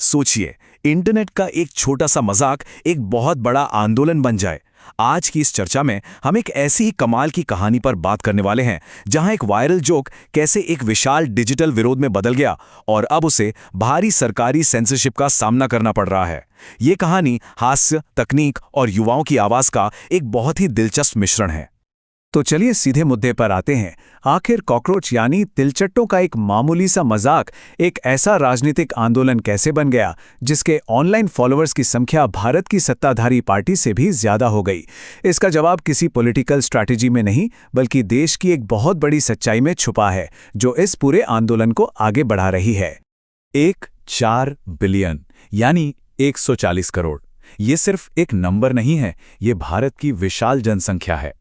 सोचिए, इंटरनेट का एक छोटा सा मजाक एक बहुत बड़ा आंदोलन बन जाए। आज की इस चर्चा में हम एक ऐसी ही कमाल की कहानी पर बात करने वाले हैं, जहां एक वायरल जोक कैसे एक विशाल डिजिटल विरोध में बदल गया और अब उसे भारी सरकारी सेंसरशिप का सामना करना पड़ रहा है। ये कहानी हास्य, तकनीक और युवाओं की आवाज का एक बहुत ही दिलचस्प मिश्रण है। तो चलिए सीधे मुद्दे पर आते हैं। आखिर कॉकरोच यानी तिलचट्टों का एक मामूली सा मजाक एक ऐसा राजनीतिक आंदोलन कैसे बन गया जिसके ऑनलाइन फॉलोअर्स की संख्या भारत की सत्ताधारी पार्टी से भी ज्यादा हो गई? इसका जवाब किसी पॉलिटिकल स्ट्रैटेजी में नहीं, बल्कि देश की एक बहुत बड़ी सच्चाई में छुपा है, जो इस पूरे आंदोलन को आगे बढ़ा रही है। 4 बिलियन यानी 140 करोड़। ये सिर्फ एक नंबर नहीं है, ये भारत की विशाल जनसंख्या है।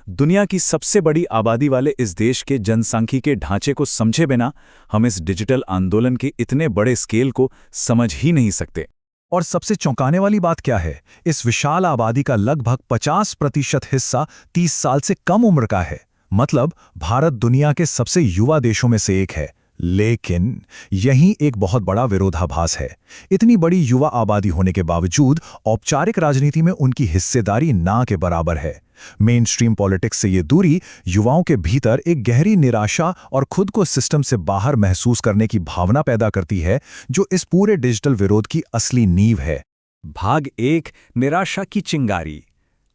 दुनिया की सबसे बड़ी आबादी वाले इस देश के जनसांख्यिकीय ढांचे को समझे बिना हम इस डिजिटल आंदोलन के इतने बड़े स्केल को समझ ही नहीं सकते। और सबसे चौंकाने वाली बात क्या है, इस विशाल आबादी का लगभग 50% हिस्सा 30 साल से कम उम्र का है। मतलब भारत दुनिया के सबसे युवा देशों में से एक है। लेकिन यहीं एक बहुत बड़ा विरोधाभास है। इतनी बड़ी युवा आबादी होने के बावजूद औपचारिक राजनीति में उनकी हिस्सेदारी ना के बराबर है। मेन स्ट्रीम पॉलिटिक्स से ये दूरी युवाओं के भीतर एक गहरी निराशा और खुद को सिस्टम से बाहर महसूस करने की भावना पैदा करती है, जो इस पूरे डिजिटल विरोध की असली नींव है। भाग 1, निराशा की चिंगारी।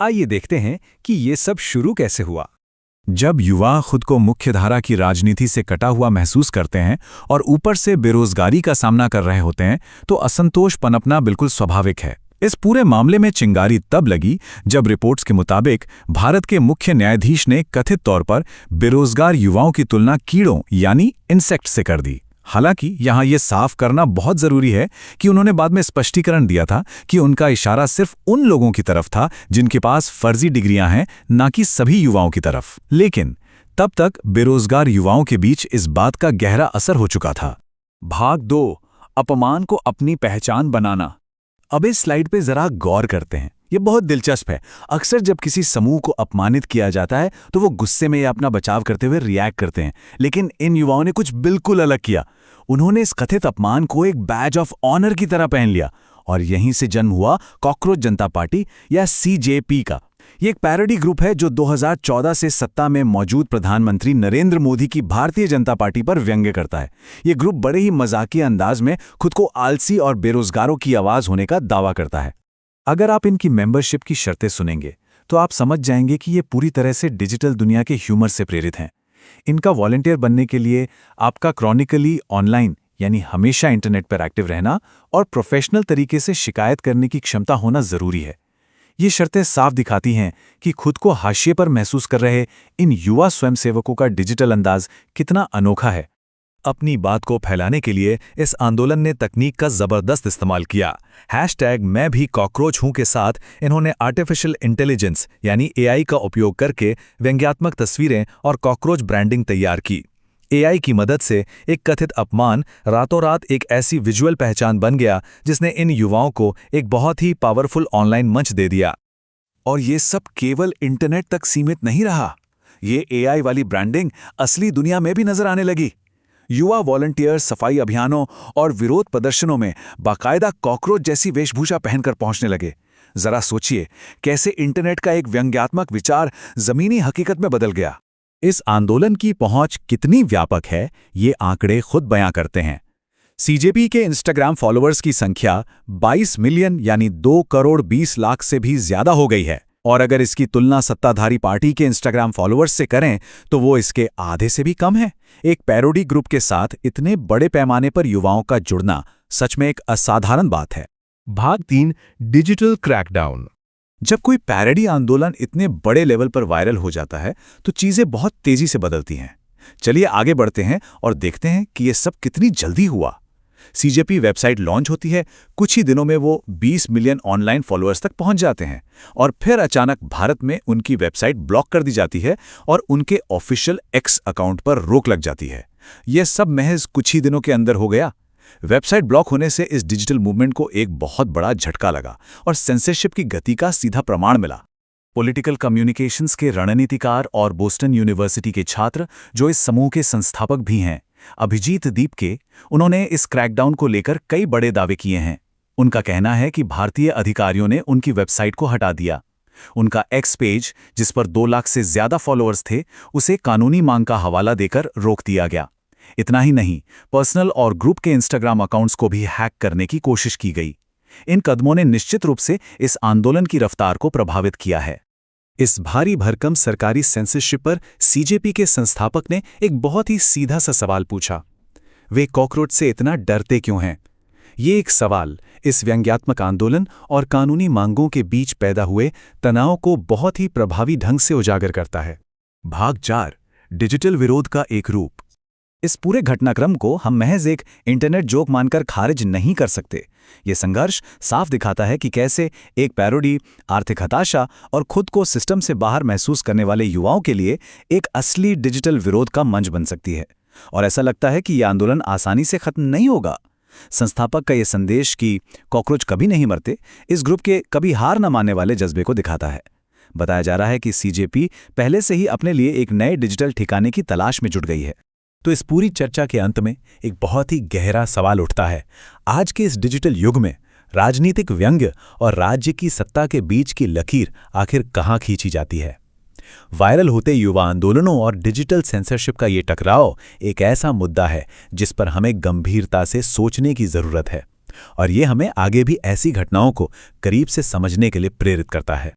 आइए देखते हैं कि ये सब शुरू कैसे हुआ। जब युवा खुद को मुख्यधारा की राजनीति से कटा हुआ महसूस करते हैं और ऊपर से बेरोजगारी का सामना कर रहे होते हैं, तो असंतोष पनपना बिल्कुल स्वाभाविक है। इस पूरे मामले में चिंगारी तब लगी जब रिपोर्ट्स के मुताबिक भारत के मुख्य न्यायाधीश ने कथित तौर पर बेरोजगार युवाओं की तुलना कीड़ों यानी इंसेक्ट से कर दी। हालांकि यहां यह साफ करना बहुत जरूरी है कि उन्होंने बाद में स्पष्टीकरण दिया था कि उनका इशारा सिर्फ उन लोगों की तरफ था जिनके पास फर्जी डिग्रियां हैं, ना कि सभी युवाओं की तरफ। लेकिन तब तक बेरोजगार युवाओं के बीच इस बात का गहरा असर हो चुका था। भाग 2, अपमान को अपनी पहचान बनाना। अब इस स्लाइड पे जरा गौर करते हैं, ये बहुत दिलचस्प है। अक्सर जब किसी समूह को अपमानित किया जाता है तो वो गुस्से में या अपना बचाव करते हुए रिएक्ट करते हैं, लेकिन इन युवाओं ने कुछ बिल्कुल अलग किया। उन्होंने इस कथित अपमान को एक बैज ऑफ ऑनर की तरह पहन लिया और यहीं से जन्म हुआ कॉकरोच जनता पार्टी या CJP का। ये एक पैरोडी ग्रुप है जो 2014 से सत्ता में मौजूद प्रधानमंत्री नरेंद्र मोदी की भारतीय जनता पार्टी पर व्यंग्य करता है। ये ग्रुप बड़े ही मजाकिया अंदाज में खुद को आलसी और बेरोजगारों की आवाज होने का दावा करता है। अगर आप इनकी मेंबरशिप की शर्तें सुनेंगे तो आप समझ जाएंगे कि ये पूरी तरह से डिजिटल दुनिया के ह्यूमर से प्रेरित हैं। इनका वॉलंटियर बनने के लिए आपका क्रॉनिकली ऑनलाइन यानी हमेशा इंटरनेट पर एक्टिव रहना और प्रोफेशनल तरीके से शिकायत करने की क्षमता होना जरूरी है। ये शर्तें साफ दिखाती हैं कि खुद को हाशिए पर महसूस कर रहे इन युवा स्वयंसेवकों का डिजिटल अंदाज कितना अनोखा है। अपनी बात को फैलाने के लिए इस आंदोलन ने तकनीक का जबरदस्त इस्तेमाल किया। #मैं भी कॉकरोच हूं के साथ इन्होंने आर्टिफिशियल इंटेलिजेंस यानी AI का उपयोग करके व्यंग्यात्मक तस्वीरें और कॉकरोच ब्रांडिंग तैयार की। AI की मदद से एक कथित अपमान रातों रात एक ऐसी विजुअल पहचान बन गया जिसने इन युवाओं को एक बहुत ही पावरफुल ऑनलाइन मंच दे दिया। और ये सब केवल इंटरनेट तक सीमित नहीं रहा। ये AI वाली ब्रांडिंग असली दुनिया में भी नजर आने लगी। युवा वॉलंटियर सफाई अभियानों और विरोध प्रदर्शनों में बाकायदा कॉकरोच जैसी वेशभूषा पहनकर पहुंचने लगे। जरा सोचिए कैसे इंटरनेट का एक व्यंग्यात्मक विचार जमीनी हकीकत में बदल गया। इस आंदोलन की पहुंच कितनी व्यापक है, ये आंकड़े खुद बयां करते हैं। CJP के इंस्टाग्राम फॉलोअर्स की संख्या 22 मिलियन यानी 2 करोड़ 20 लाख से भी ज्यादा हो गई है। और अगर इसकी तुलना सत्ताधारी पार्टी के इंस्टाग्राम फॉलोअर्स से करें तो वो इसके आधे से भी कम है। एक पैरोडी ग्रुप के साथ इतने बड़े पैमाने पर युवाओं का जुड़ना सच में एक असाधारण बात है। भाग 3, डिजिटल क्रैकडाउन। जब कोई पैरोडी आंदोलन इतने बड़े लेवल पर वायरल हो जाता है तो चीजें बहुत तेजी से बदलती हैं। चलिए आगे बढ़ते हैं और देखते हैं कि यह सब कितनी जल्दी हुआ। CJP वेबसाइट लॉन्च होती है, कुछ ही दिनों में वो 20 मिलियन ऑनलाइन फॉलोअर्स तक पहुंच जाते हैं और फिर अचानक भारत में उनकी वेबसाइट ब्लॉक कर दी जाती है और उनके ऑफिशियल X अकाउंट पर रोक लग जाती है। यह सब महज कुछ ही दिनों के अंदर हो गया। वेबसाइट ब्लॉक होने से इस डिजिटल मूवमेंट को एक बहुत बड़ा झटका लगा और सेंसरशिप की गति का सीधा प्रमाण मिला। पॉलिटिकल कम्युनिकेशंस के रणनीतिकार और बोस्टन यूनिवर्सिटी के छात्र, जो इस समूह के संस्थापक भी हैं, अभिजीत दीपके, उन्होंने इस क्रैकडाउन को लेकर कई बड़े दावे किए हैं। उनका कहना है कि भारतीय अधिकारियों ने उनकी वेबसाइट को हटा दिया। उनका एक्स पेज, जिस पर 2 लाख से ज्यादा फॉलोअर्स थे, उसे कानूनी मांग का हवाला देकर रोक दिया गया। इतना ही नहीं, पर्सनल और ग्रुप के इंस्टाग्राम अकाउंट्स को भी हैक करने की कोशिश की गई। इन कदमों ने निश्चित रूप से इस आंदोलन की रफ्तार को प्रभावित किया है। इस भारी भरकम सरकारी सेंसरशिप पर सीजेपी के संस्थापक ने एक बहुत ही सीधा सा सवाल पूछा। वे कॉकरोच से इतना डरते क्यों हैं? ये एक सवाल इस व्यंग्यात्मक आंदोलन और कानूनी मांगों के बीच पैदा हुए तनाव को बहुत ही प्रभावी ढंग से उजागर करता है। भाग 4, डिजिटल विरोध का एक रूप। इस पूरे घटनाक्रम को हम महज एक इंटरनेट जोक मानकर खारिज नहीं कर सकते। ये संघर्ष साफ दिखाता है कि कैसे एक पैरोडी, आर्थिक हताशा और खुद को सिस्टम से बाहर महसूस करने वाले युवाओं के लिए एक असली डिजिटल विरोध का मंच बन सकती है। और ऐसा लगता है कि यह आंदोलन आसानी से खत्म नहीं होगा। संस्थापक का यह संदेश कि कॉकरोच कभी नहीं मरते, इस ग्रुप के कभी हार न मानने वाले जज्बे को दिखाता है। बताया जा रहा है कि सीजेपी पहले से ही अपने लिए एक नए डिजिटल ठिकाने की तलाश में जुट गई है। तो इस पूरी चर्चा के अंत में एक बहुत ही गहरा सवाल उठता है। आज के इस डिजिटल युग में राजनीतिक व्यंग्य और राज्य की सत्ता के बीच की लकीर आखिर कहाँ खींची जाती है? वायरल होते युवा आंदोलनों और डिजिटल सेंसरशिप का ये टकराव एक ऐसा मुद्दा है जिस पर हमें गंभीरता से सोचने की जरूरत है, और ये हमें आगे भी ऐसी घटनाओं को करीब से समझने के लिए प्रेरित करता है।